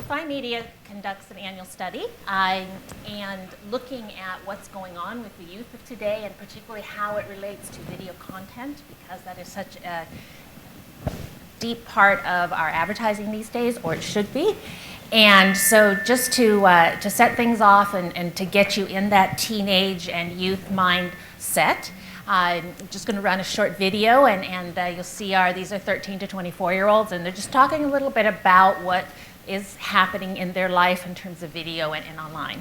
DEFY Media conducts an annual study and looking at what's going on with the youth of today, and particularly how it relates to video content, because that is such a deep part of our advertising these days, or it should be. And so just to set things off and to get you in that teenage and youth mindset, I'm just going to run a short video, and you'll see these are 13 to 24-year-olds, and they're just talking a little bit about what is happening in their life in terms of video and online.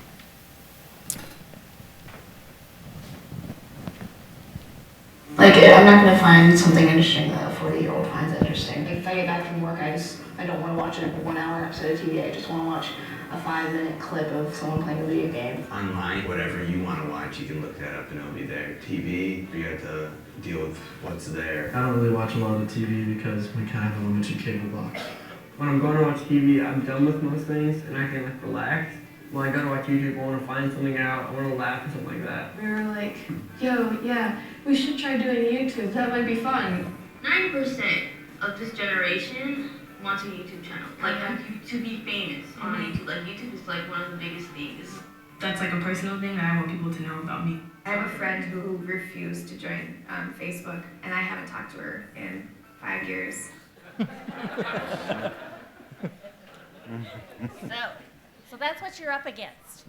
Like, I'm not going to find something interesting that a 40-year-old finds interesting. If I get back from work, I don't want to watch a 1-hour episode of TV. I just want to watch a 5-minute clip of someone playing a video game. Online, whatever you want to watch, you can look that up and it'll be there. TV, you have to deal with what's there. I don't really watch a lot of the TV because we kind of have a limited cable box. When I'm going to watch TV, I'm done with most things and I can like relax. When I go to watch YouTube, I want to find something out, I want to laugh or something like that. We were like, yo, yeah, we should try doing YouTube. That might be fun. 90% of this generation wants a YouTube channel, like to be famous on YouTube. Like YouTube is like one of the biggest things. That's like a personal thing that I want people to know about me. I have a friend who refused to join Facebook, and I haven't talked to her in 5 years. So that's what you're up against.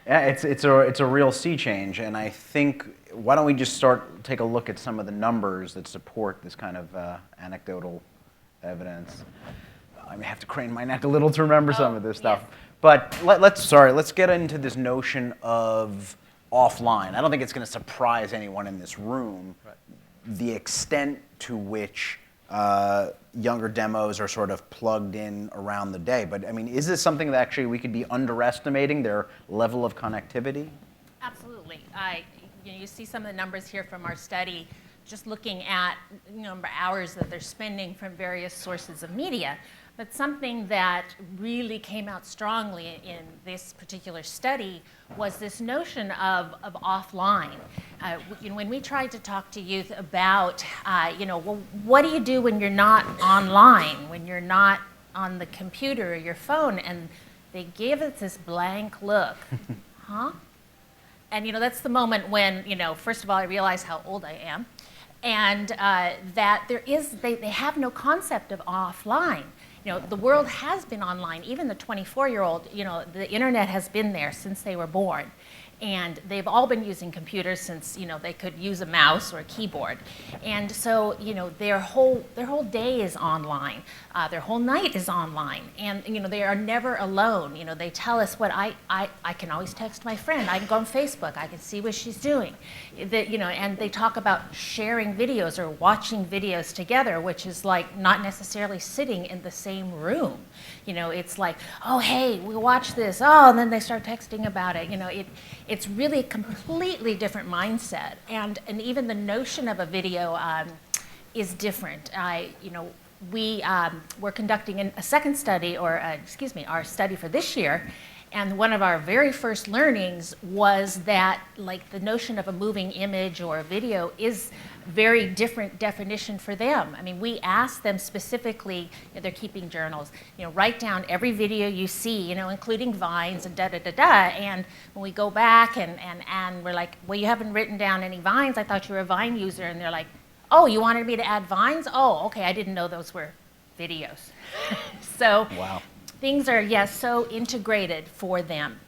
Yeah, it's a real sea change, and I think, why don't we just take a look at some of the numbers that support this kind of anecdotal evidence. I may have to crane my neck a little to remember some of this stuff. Yes. But let's get into this notion of offline. I don't think it's going to surprise anyone in this room the extent to which younger demos are sort of plugged in around the day. But I mean, is this something that actually we could be underestimating, their level of connectivity? Absolutely. You see some of the numbers here from our study, just looking at number of hours that they're spending from various sources of media. But something that really came out strongly in this particular study was this notion of offline. When we tried to talk to youth about, well, what do you do when you're not online, when you're not on the computer or your phone? And they gave us this blank look. Huh? And that's the moment when, first of all, I realized how old I am, and that they have no concept of offline. The world has been online. Even the 24-year-old, the internet has been there since they were born. And they've all been using computers since, they could use a mouse or a keyboard. And so, their whole day is online. Their whole night is online. And, they are never alone. They tell us what I can always text my friend. I can go on Facebook. I can see what she's doing. And they talk about sharing videos or watching videos together, which is like not necessarily sitting in the same room. It's like, oh, hey, we watch this. Oh, and then they start texting about it. It's really a completely different mindset. And even the notion of a video is different. We're conducting a second study, our study for this year. And one of our very first learnings was that, like, the notion of a moving image or a video is very different definition for them. I mean, we asked them specifically, they're keeping journals, write down every video you see, including vines and da-da-da-da. And when we go back and we're like, well, you haven't written down any vines. I thought you were a Vine user. And they're like, oh, you wanted me to add vines? Oh, okay, I didn't know those were videos. So. Wow. Things are, yes, so integrated for them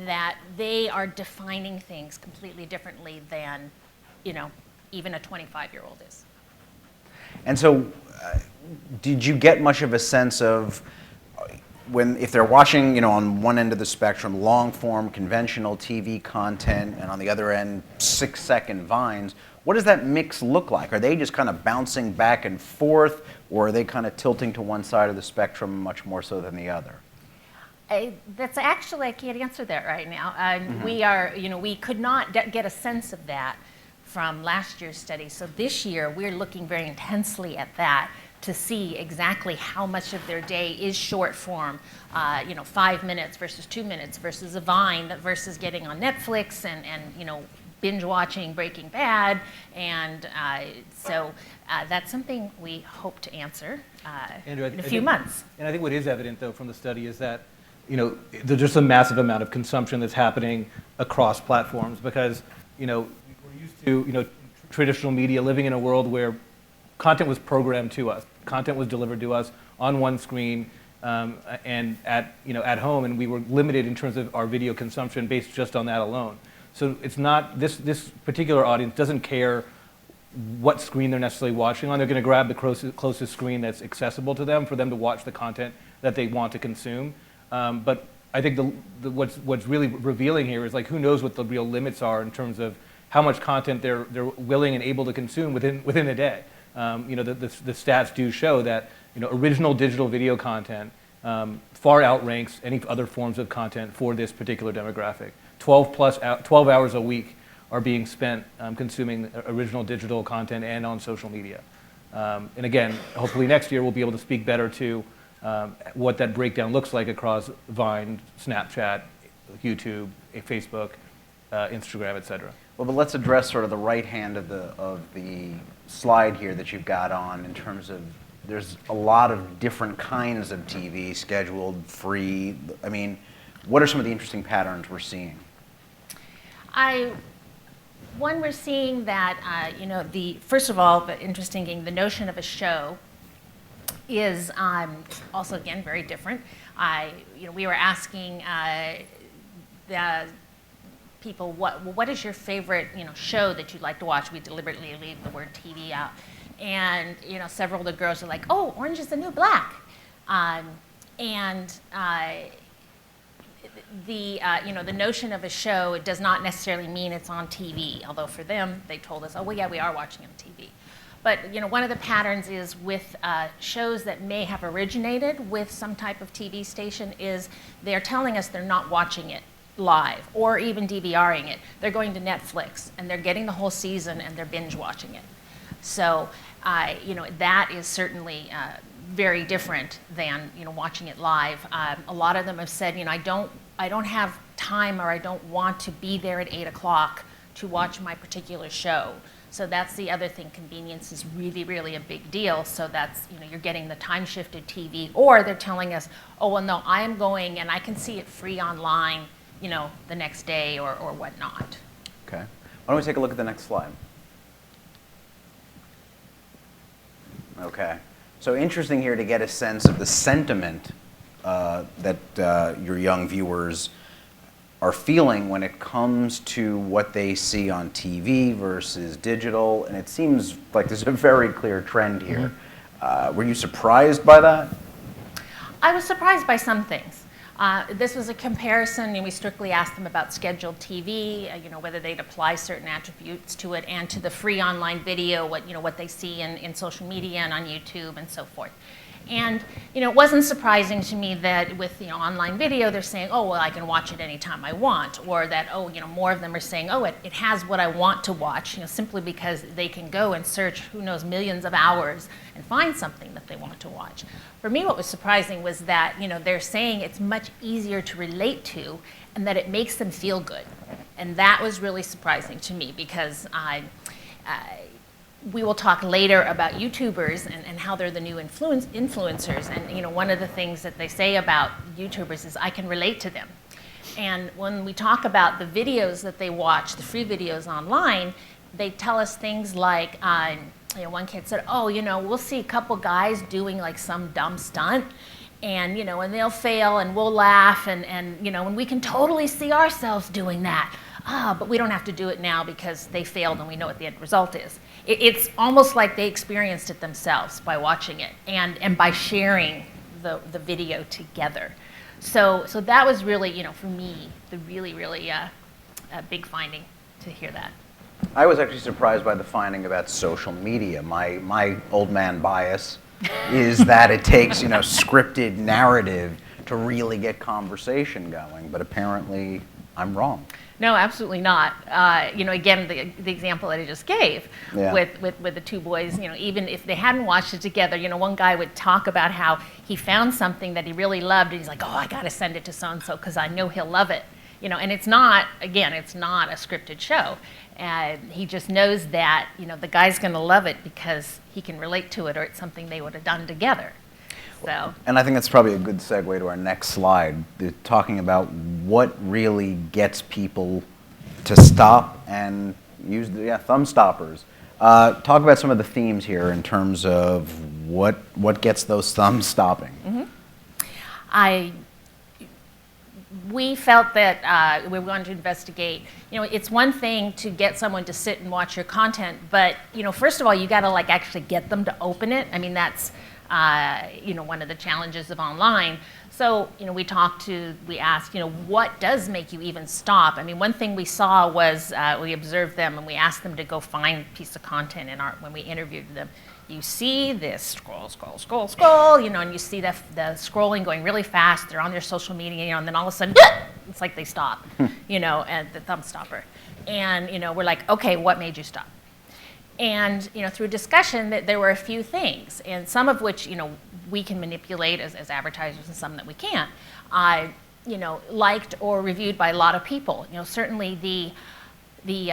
that they are defining things completely differently than, even a 25-year-old is. And so, did you get much of a sense of if they're watching, on one end of the spectrum, long-form conventional TV content, and on the other end, 6-second vines? What does that mix look like? Are they just kind of bouncing back and forth, or are they kind of tilting to one side of the spectrum much more so than the other? That's actually, I can't answer that right now. We could not get a sense of that from last year's study. So this year, we're looking very intensely at that to see exactly how much of their day is short form, 5 minutes versus 2 minutes versus a Vine versus getting on Netflix and binge watching Breaking Bad, and so that's something we hope to answer Andrew, in a few months. And I think what is evident, though, from the study is that, there's just a massive amount of consumption that's happening across platforms because, we're used to, traditional media living in a world where content was programmed to us, content was delivered to us on one screen and at home, and we were limited in terms of our video consumption based just on that alone. So it's not, this particular audience doesn't care what screen they're necessarily watching on. They're going to grab the closest screen that's accessible to them for them to watch the content that they want to consume. But I think what's really revealing here is like who knows what the real limits are in terms of how much content they're willing and able to consume within a day. The stats do show that original digital video content far outranks any other forms of content for this particular demographic. 12 hours a week are being spent consuming original digital content and on social media. And again, hopefully next year we'll be able to speak better to what that breakdown looks like across Vine, Snapchat, YouTube, Facebook, Instagram, et cetera. Well, but let's address sort of the right hand of the slide here that you've got on in terms of there's a lot of different kinds of TV, scheduled, free. I mean, what are some of the interesting patterns we're seeing? One, we're seeing that, first of all, the interesting thing, the notion of a show is also, again, very different. We were asking the people, what is your favorite, show that you'd like to watch? We deliberately leave the word TV out. And, several of the girls are like, oh, Orange is the New Black. The notion of a show, it does not necessarily mean it's on TV, although for them, they told us, oh, well, yeah, we are watching on TV. But, one of the patterns is with shows that may have originated with some type of TV station is they're telling us they're not watching it live or even DVRing it. They're going to Netflix and they're getting the whole season and they're binge watching it. So, that is certainly very different than, watching it live. A lot of them have said, I don't have time or I don't want to be there at 8 o'clock to watch my particular show. So that's the other thing. Convenience is really, really a big deal. So that's, you're getting the time-shifted TV, or they're telling us, oh, well, no, I'm going and I can see it free online, the next day or whatnot. Okay. Why don't we take a look at the next slide? Okay. So interesting here to get a sense of the sentiment that your young viewers are feeling when it comes to what they see on TV versus digital, and it seems like there's a very clear trend here. Mm-hmm. Were you surprised by that? I was surprised by some things. This was a comparison, and we strictly asked them about scheduled TV, whether they'd apply certain attributes to it, and to the free online video, what they see in social media and on YouTube and so forth. And it wasn't surprising to me that with online video, they're saying, oh, well, I can watch it anytime I want, or that, oh, more of them are saying, oh, it has what I want to watch, simply because they can go and search, who knows, millions of hours and find something that they want to watch. For me, what was surprising was that, they're saying it's much easier to relate to and that it makes them feel good. And that was really surprising to me because we will talk later about YouTubers and how they're the new influencers. And one of the things that they say about YouTubers is I can relate to them. And when we talk about the videos that they watch, the free videos online, they tell us things like, one kid said, oh, we'll see a couple guys doing like some dumb stunt, and and they'll fail and we'll laugh and we can totally see ourselves doing that. But we don't have to do it now because they failed and we know what the end result is. It's almost like they experienced it themselves by watching it and by sharing the video together. So that was really, for me, the really, really big finding to hear that. I was actually surprised by the finding about social media. My old man bias is that it takes, scripted narrative to really get conversation going, but apparently I'm wrong. No, absolutely not. Again, the example that I just gave with the two boys, even if they hadn't watched it together, one guy would talk about how he found something that he really loved, and he's like, oh, I got to send it to so-and-so because I know he'll love it. and it's not, again, it's not a scripted show. He just knows that, the guy's going to love it because he can relate to it, or it's something they would have done together. So. And I think that's probably a good segue to our next slide, talking about what really gets people to stop and use the thumb stoppers. Talk about some of the themes here in terms of what gets those thumbs stopping. Mm-hmm. We felt that we wanted to investigate. It's one thing to get someone to sit and watch your content, but first of all, you got to actually get them to open it. I mean, that's one of the challenges of online. So we asked, what does make you even stop? I mean, one thing we saw was we observed them and we asked them to go find a piece of content when we interviewed them. You see this scroll, and you see the scrolling going really fast. They're on their social media, and then all of a sudden, it's like they stop, at the thumb stopper. And, we're like, okay, what made you stop? And, through discussion, that there were a few things, and some of which, we can manipulate as advertisers and some that we can't, liked or reviewed by a lot of people. Certainly the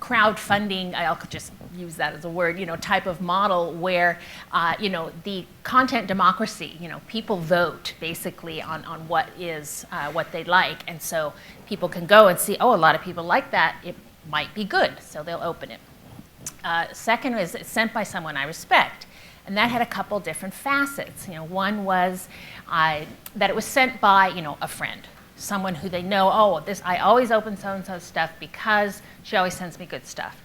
crowdfunding, I'll just use that as a word, type of model where, the content democracy, people vote basically on what they like. And so people can go and see, oh, a lot of people like that, it might be good, so they'll open it. Second is it's sent by someone I respect. And that had a couple different facets. One was that it was sent by, a friend. Someone who they know, I always open so-and-so stuff because she always sends me good stuff.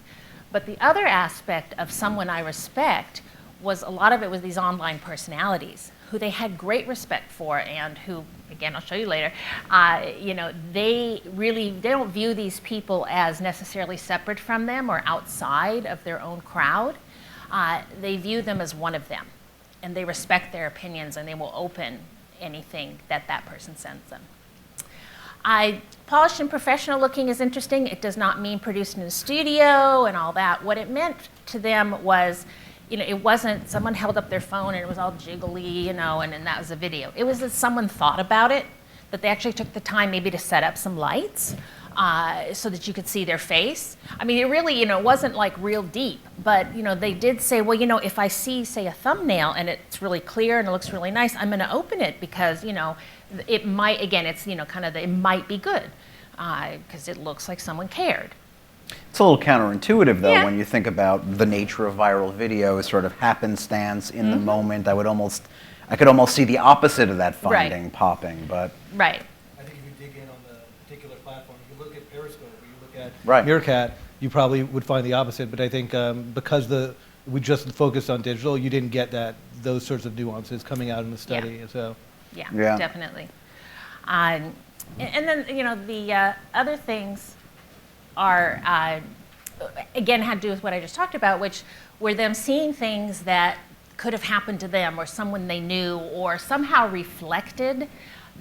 But the other aspect of someone I respect was a lot of it was these online personalities who they had great respect for and who, again, I'll show you later, they don't view these people as necessarily separate from them or outside of their own crowd. They view them as one of them, and they respect their opinions, and they will open anything that person sends them. Polished and professional looking is interesting. It does not mean produced in a studio and all that. What it meant to them was, it wasn't someone held up their phone and it was all jiggly, and then that was a video. It was that someone thought about it, that they actually took the time maybe to set up some lights so that you could see their face. I mean, it really, wasn't real deep, but, they did say, well, if I see, say, a thumbnail and it's really clear and it looks really nice, I'm going to open it because, it might, again, it's, it might be good because it looks like someone cared. It's a little counterintuitive, though, when you think about the nature of viral video as sort of happenstance in the moment. I could almost see the opposite of that finding popping, but. Right. I think if you dig in on the particular platform, if you look at Periscope or you look at Meerkat, you probably would find the opposite. But I think because we just focused on digital, you didn't get those sorts of nuances coming out in the study. Yeah. So. Yeah, definitely. And then, the other things are, again, had to do with what I just talked about, which were them seeing things that could have happened to them or someone they knew or somehow reflected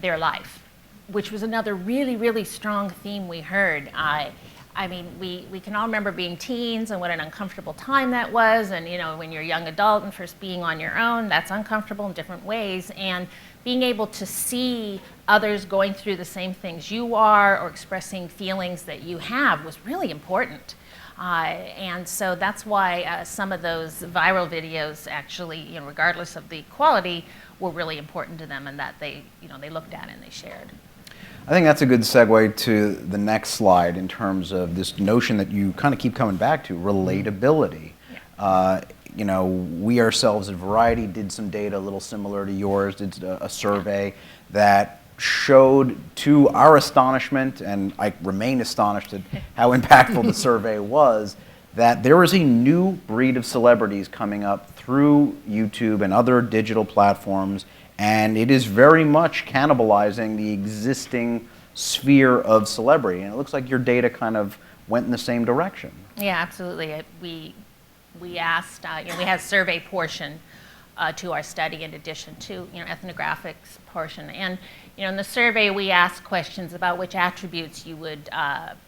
their life, which was another really, really strong theme we heard. I mean, we can all remember being teens and what an uncomfortable time that was, and when you're a young adult and first being on your own, that's uncomfortable in different ways, and being able to see others going through the same things you are or expressing feelings that you have was really important. And so that's why some of those viral videos actually, regardless of the quality, were really important to them and that they looked at and they shared. I think that's a good segue to the next slide in terms of this notion that you kind of keep coming back to, relatability. Yeah. We ourselves at Variety did some data a little similar to yours, did a survey that showed to our astonishment, and I remain astonished at how impactful the survey was, that there is a new breed of celebrities coming up through YouTube and other digital platforms, and it is very much cannibalizing the existing sphere of celebrity. And it looks like your data kind of went in the same direction. Yeah, absolutely. We asked, we had a survey portion to our study in addition to, ethnographics portion. And, in the survey we asked questions about which attributes you would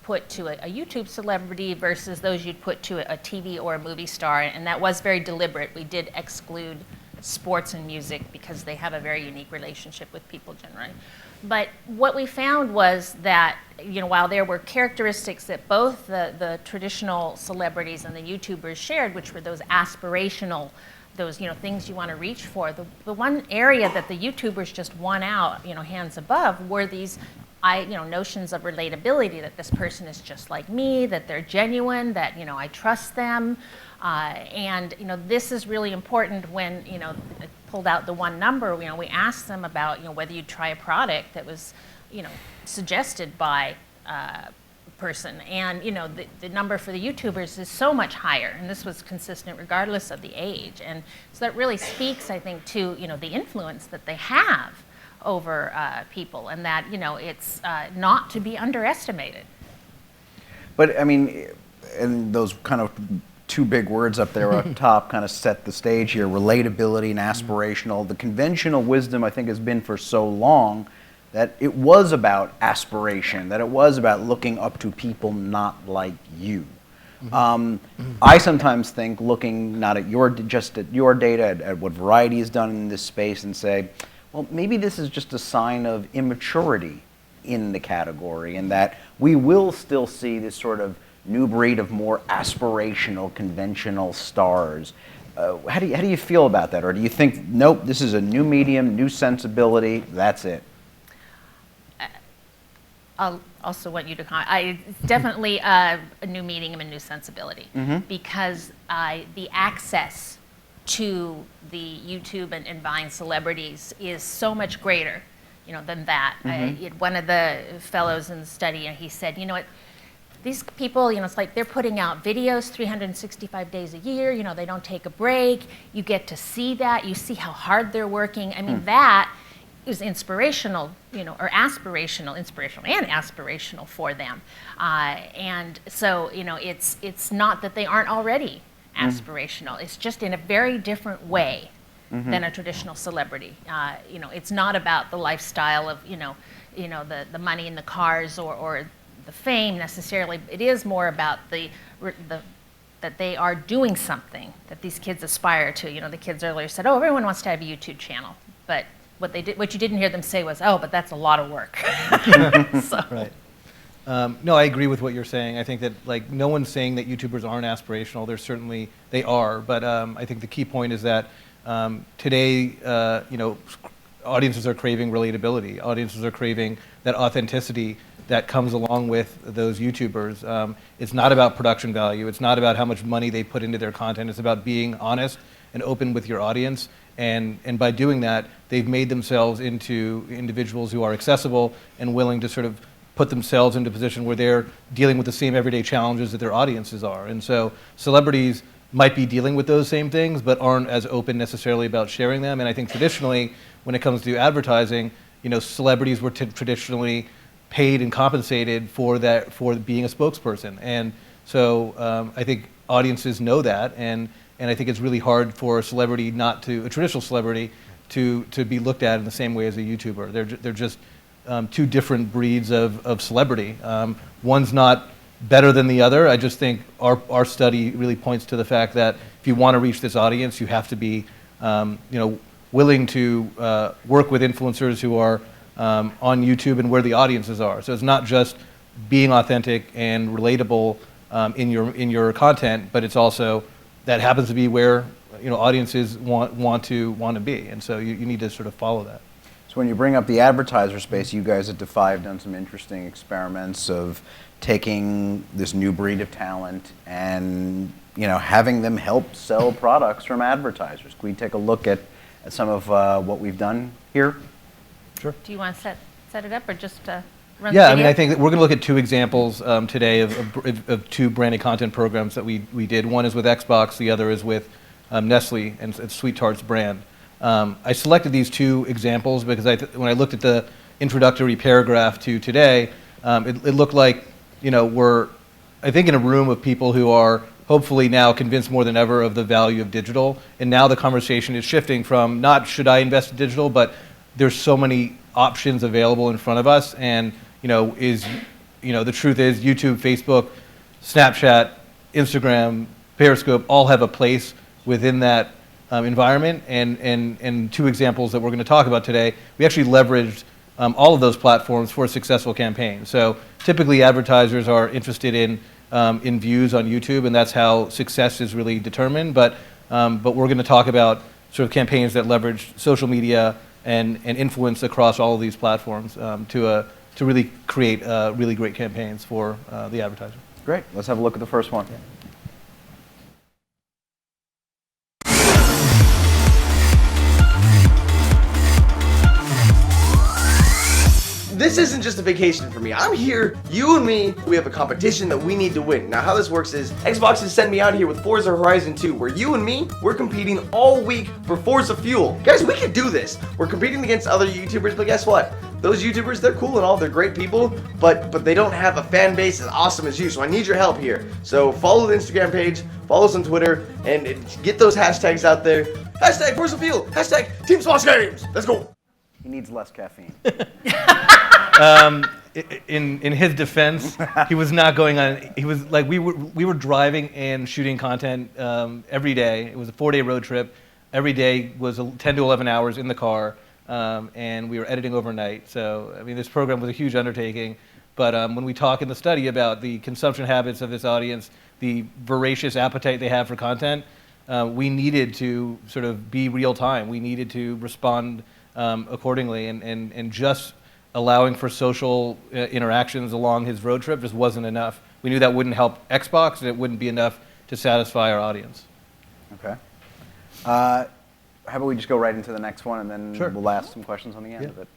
put to a YouTube celebrity versus those you'd put to a TV or a movie star. And that was very deliberate. We did exclude sports and music because they have a very unique relationship with people generally. But what we found was that, while there were characteristics that both the traditional celebrities and the YouTubers shared, which were those aspirational, those things you want to reach for, the one area that the YouTubers just won out, hands above, were these notions of relatability, that this person is just like me, that they're genuine, that I trust them, and this is really important when pulled out the one number. We asked them about whether you'd try a product that was suggested by a person, and the number for the YouTubers is so much higher, and this was consistent regardless of the age, and so that really speaks, I think, to the influence that they have over people, and that it's not to be underestimated. But I mean, and those kind of two big words up there up top kind of set the stage here: relatability and aspirational. The conventional wisdom, I think, has been for so long that it was about aspiration, that it was about looking up to people not like you. I sometimes think, looking not at just at your data, at what Variety has done in this space, and say, well, maybe this is just a sign of immaturity in the category, and that we will still see this sort of new breed of more aspirational, conventional stars. How do you feel about that? Or do you think, nope, this is a new medium, new sensibility, that's it? I'll also want you to comment. It's definitely a new medium, a new sensibility, because the access to the YouTube and Vine celebrities is so much greater, than that. One of the fellows in the study, he said, what, these people, it's like they're putting out videos 365 days a year, they don't take a break. You get to see that. You see how hard they're working. I mean, that is inspirational, or inspirational and aspirational for them. And so, it's not that they aren't already aspirational. It's just in a very different way than a traditional celebrity. It's not about the lifestyle of, the money in the cars or the fame necessarily. It is more about that they are doing something that these kids aspire to. The kids earlier said, oh, everyone wants to have a YouTube channel. But what you didn't hear them say was, oh, but that's a lot of work. So. Right. No, I agree with what you're saying. I think that no one's saying that YouTubers aren't aspirational. They are. But I think the key point is that today, audiences are craving relatability. Audiences are craving that authenticity that comes along with those YouTubers. It's not about production value. It's not about how much money they put into their content. It's about being honest and open with your audience. And by doing that, they've made themselves into individuals who are accessible and willing to sort of put themselves into a position where they're dealing with the same everyday challenges that their audiences are. And so celebrities might be dealing with those same things, but aren't as open necessarily about sharing them. And I think traditionally, when it comes to advertising, celebrities were traditionally paid and compensated for being a spokesperson. And so I think audiences know that, and I think it's really hard for a celebrity a traditional celebrity to be looked at in the same way as a YouTuber. They're just two different breeds of celebrity. One's not better than the other. I just think our study really points to the fact that if you want to reach this audience, you have to be willing to work with influencers who are on YouTube and where the audiences are. So it's not just being authentic and relatable in your content, but it's also that happens to be where audiences want to be, and so you need to sort of follow that. So when you bring up the advertiser space, you guys at DEFY have done some interesting experiments of taking this new breed of talent and having them help sell products from advertisers. Can we take a look at some of what we've done here? Sure. Do you want to set it up, or just run the Yeah, video? I think that we're going to look at two examples today of two branded content programs that we did. One is with Xbox, the other is with Nestle and Sweet Tarts brand. I selected these two examples because when I looked at the introductory paragraph to today, it looked like we're, I think, in a room of people who are hopefully now convinced more than ever of the value of digital. And now the conversation is shifting from not should I invest in digital, but there's so many options available in front of us, and the truth is YouTube, Facebook, Snapchat, Instagram, Periscope all have a place within that environment. And two examples that we're going to talk about today, we actually leveraged all of those platforms for a successful campaign. So typically advertisers are interested in views on YouTube, and that's how success is really determined. But we're going to talk about sort of campaigns that leverage social media and influence across all of these platforms to really create really great campaigns for the advertiser. Great. Let's have a look at the first one. Yeah. This isn't just a vacation for me. I'm here, you and me, we have a competition that we need to win. Now how this works is, Xbox has sent me out here with Forza Horizon 2, where you and me, we're competing all week for Forza Fuel. Guys, we can do this. We're competing against other YouTubers, but guess what? Those YouTubers, they're cool and all, they're great people, but they don't have a fan base as awesome as you, so I need your help here. So follow the Instagram page, follow us on Twitter, and get those hashtags out there. Hashtag Forza Fuel, hashtag Team Smosh Games. Let's go. He needs less caffeine. In his defense, he was not going on. He was like we were driving and shooting content every day. It was a 4-day road trip. Every day was 10 to 11 hours in the car, and we were editing overnight. So I mean, this program was a huge undertaking. But when we talk in the study about the consumption habits of this audience, the voracious appetite they have for content, we needed to sort of be real time. We needed to respond accordingly, and just allowing for social interactions along his road trip just wasn't enough. We knew that wouldn't help Xbox, and it wouldn't be enough to satisfy our audience. Okay. How about we just go right into the next one, and then Sure. we'll ask some questions on the end of it.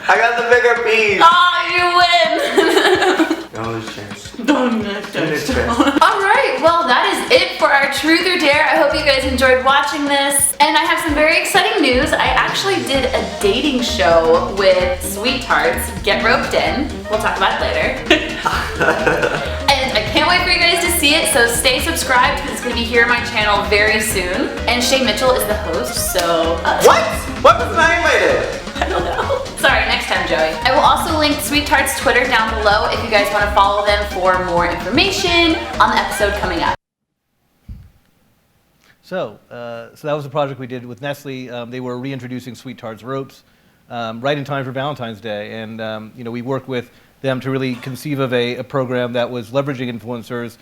I got the bigger piece. Oh, you win! No, there's a chance. All right, well, that is it for our Truth or Dare. I hope you guys enjoyed watching this. And I have some very exciting news. I actually did a dating show with Sweet Tarts, Get Roped In. We'll talk about it later. And I can't wait for you guys to see it, so stay subscribed because it's going to be here on my channel very soon. And Shay Mitchell is the host, so... What? What was I invited? I don't know. Sorry, next time, Joey. I will also link Sweet Tart's Twitter down below if you guys want to follow them for more information on the episode coming up. So that was a project we did with Nestle. They were reintroducing Sweet Tarts ropes right in time for Valentine's Day, and we worked with them to really conceive of a program that was leveraging influencers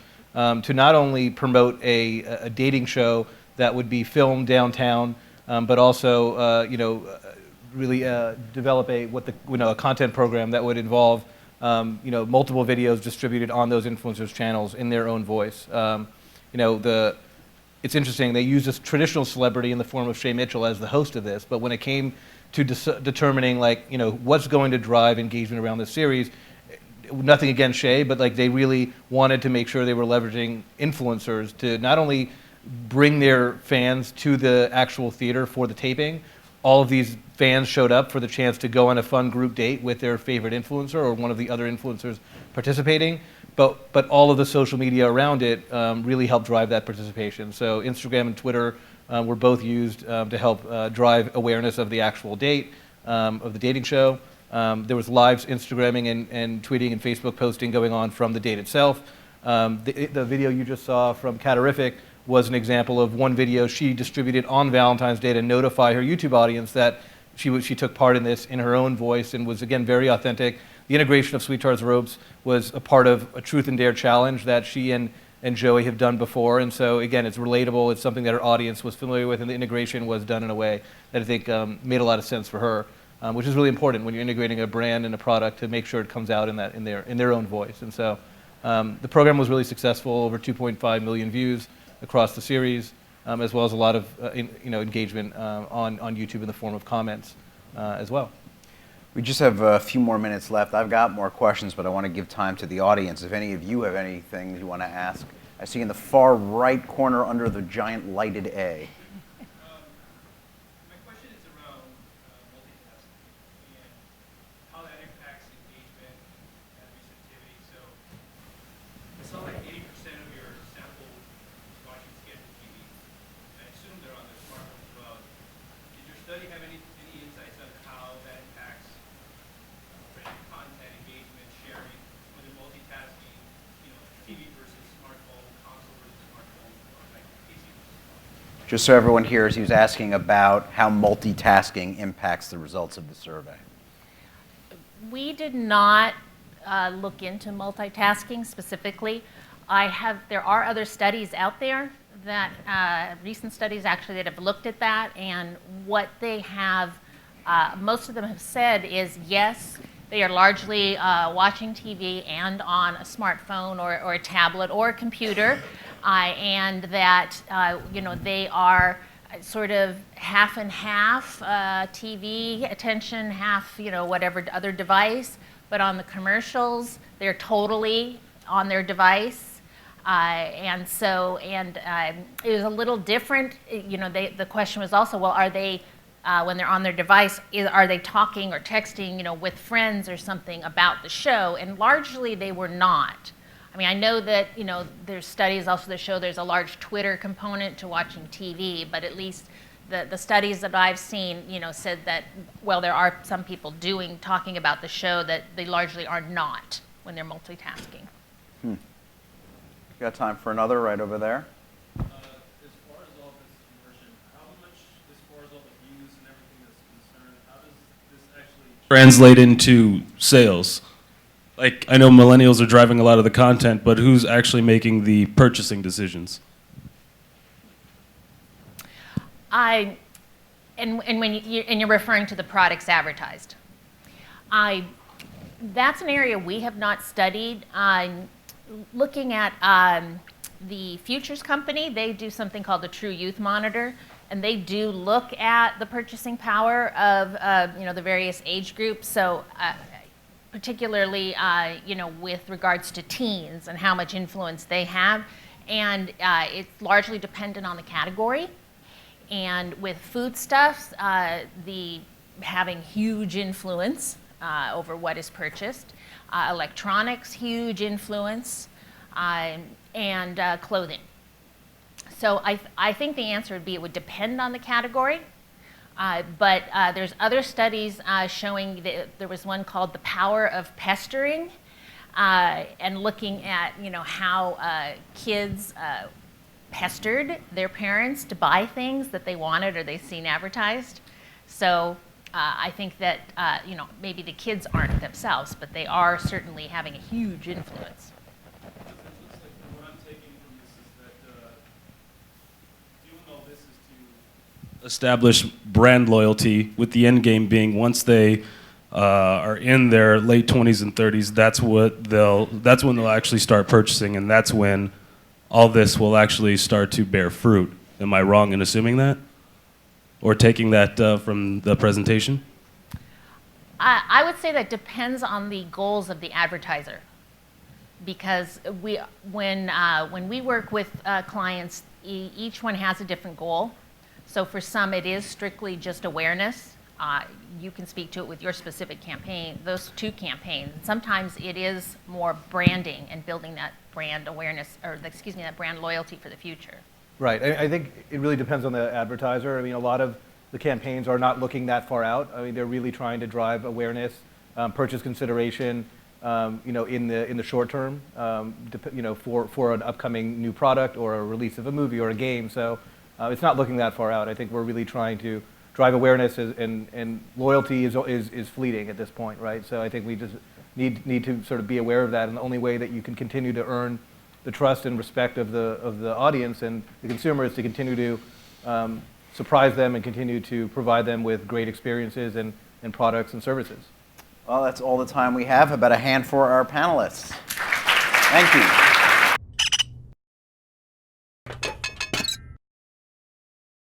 to not only promote a dating show that would be filmed downtown, but also really develop a content program that would involve multiple videos distributed on those influencers' channels in their own voice. It's interesting, they used a traditional celebrity in the form of Shay Mitchell as the host of this, but when it came to determining what's going to drive engagement around this series, nothing against Shay, but they really wanted to make sure they were leveraging influencers to not only bring their fans to the actual theater for the taping. All of these fans showed up for the chance to go on a fun group date with their favorite influencer or one of the other influencers participating, but all of the social media around it really helped drive that participation. So Instagram and Twitter were both used to help drive awareness of the actual date, of the dating show. There was live Instagramming and tweeting and Facebook posting going on from the date itself. The video you just saw from Catarific was an example of one video she distributed on Valentine's Day to notify her YouTube audience that she took part in this in her own voice and was, again, very authentic. The integration of Sweet Tarts ropes was a part of a Truth and Dare challenge that she and Joey have done before. And so, again, it's relatable. It's something that her audience was familiar with, and the integration was done in a way that I think made a lot of sense for her, which is really important when you're integrating a brand and a product to make sure it comes out in their own voice. And so the program was really successful, over 2.5 million views across the series, as well as a lot of engagement on YouTube in the form of comments as well. We just have a few more minutes left. I've got more questions, but I want to give time to the audience. If any of you have anything that you want to ask, I see in the far right corner under the giant lighted A. My question is around multitasking and how that impacts engagement and receptivity. So I saw like 80% of your sample is watching scheduled TV. I assume they're on their smartphone as well. Did your study have any insights on how that impacts brand content engagement just so everyone hears, he was asking about how multitasking impacts the results of the survey. We did not look into multitasking specifically. There are other studies out there that, recent studies actually, that have looked at that, and what they have, most of them have said is yes, they are largely watching TV and on a smartphone or a tablet or a computer, and that they are sort of half and half TV attention, half whatever other device. But on the commercials, they're totally on their device, and it was a little different. The question was also, well, are they when they're on their device, are they talking or texting, with friends or something about the show? And largely, they were not. I mean, I know that, there's studies also that show there's a large Twitter component to watching TV, but at least the studies that I've seen, said that, well, there are some people talking about the show that they largely are not when they're multitasking. Got time for another right over there? As far as all this conversion, how much, as far as all the views and everything that's concerned, how does this actually translate into sales? Like, I know millennials are driving a lot of the content, but who's actually making the purchasing decisions? And you're referring to the products advertised. That's an area we have not studied. Looking at the Futures Company, they do something called the True Youth Monitor, and they do look at the purchasing power of the various age groups. So particularly with regards to teens and how much influence they have, and it's largely dependent on the category. And with foodstuffs, having huge influence over what is purchased. Electronics, huge influence, and clothing. So I think the answer would be it would depend on the category, but there's other studies showing that there was one called The Power of Pestering, and looking at how kids pestered their parents to buy things that they wanted or they've seen advertised. So I think that maybe the kids aren't themselves, but they are certainly having a huge influence. It looks like what I'm taking from this is that doing all this is to establish brand loyalty, with the end game being once they are in their late 20s and 30s, that's when they'll actually start purchasing, and that's when all this will actually start to bear fruit. Am I wrong in assuming that? Or taking that from the presentation? I would say that depends on the goals of the advertiser, because when we work with clients, each one has a different goal. So for some, it is strictly just awareness. You can speak to it with your specific campaign, those two campaigns. Sometimes it is more branding and building that brand awareness, or that brand loyalty for the future. Right. I think it really depends on the advertiser. I mean, a lot of the campaigns are not looking that far out. I mean, they're really trying to drive awareness, purchase consideration, in the short term, for an upcoming new product or a release of a movie or a game. So it's not looking that far out. I think we're really trying to drive awareness, and loyalty is fleeting at this point, right? So I think we just need to sort of be aware of that, and the only way that you can continue to earn the trust and respect of the audience and the consumer is to continue to surprise them and continue to provide them with great experiences and products and services. Well, that's all the time we have. About a hand for our panelists. Thank you.